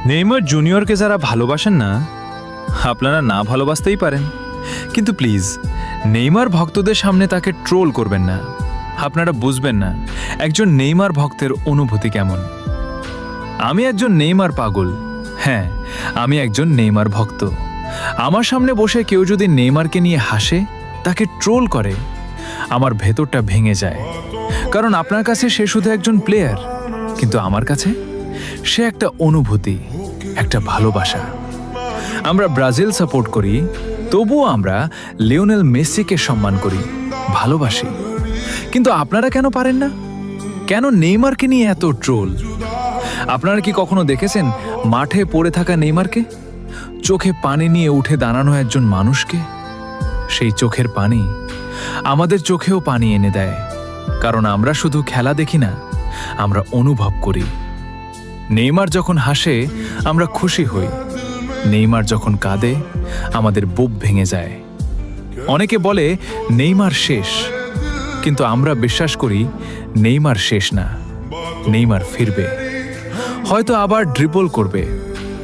Neymar জুনিয়রকে যারা ভালোবাসেন না, আপনারা না ভালোবাসতেই পারেন, কিন্তু প্লিজ নেইমার ভক্তদের সামনে তাকে ট্রোল করবেন না। আপনারা বুঝবেন না একজন নেইমার ভক্তের অনুভূতি কেমন। আমি একজন নেইমার পাগল, হ্যাঁ আমি একজন নেইমার ভক্ত। আমার সামনে বসে কেউ যদি নেইমারকে নিয়ে হাসে, তাকে ট্রোল করে, আমার ভেতরটা ভেঙে যায়। কারণ আপনার কাছে সে শুধু একজন প্লেয়ার, কিন্তু আমার কাছে সে একটা অনুভূতি, একটা ভালোবাসা। আমরা ব্রাজিল সাপোর্ট করি, তবুও আমরা লিওনেল মেসিকে সম্মান করি, ভালোবাসি। কিন্তু আপনারা কেন পারেন না? কেন নেইমারকে নিয়ে এত ট্রোল? আপনারা কি কখনো দেখেছেন মাঠে পড়ে থাকা নেইমারকে, চোখে পানি নিয়ে উঠে দাঁড়ানো একজন মানুষকে? সেই চোখের পানি আমাদের চোখেও পানি এনে দেয়, কারণ আমরা শুধু খেলা দেখি না, আমরা অনুভব করি। নেইমার যখন হাসে আমরা খুশি হই, নেইমার যখন কাঁদে আমাদের বুক ভেঙে যায়। অনেকে বলে নেইমার শেষ, কিন্তু আমরা বিশ্বাস করি নেইমার শেষ না, নেইমার ফিরবে। হয়তো আবার ড্রিবল করবে,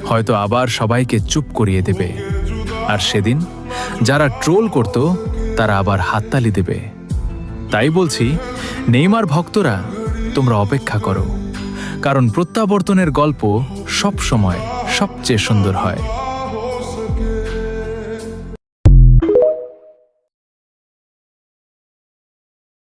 হয়তো আবার সবাইকে চুপ করিয়ে দেবে, আর সেদিন যারা ট্রোল করত তারা আবার হাততালি দেবে। তাই বলছি, নেইমার ভক্তরা তোমরা অপেক্ষা করো, কারণ প্রত্যাবর্তনের গল্প সব সময় সবচেয়ে সুন্দর হয়।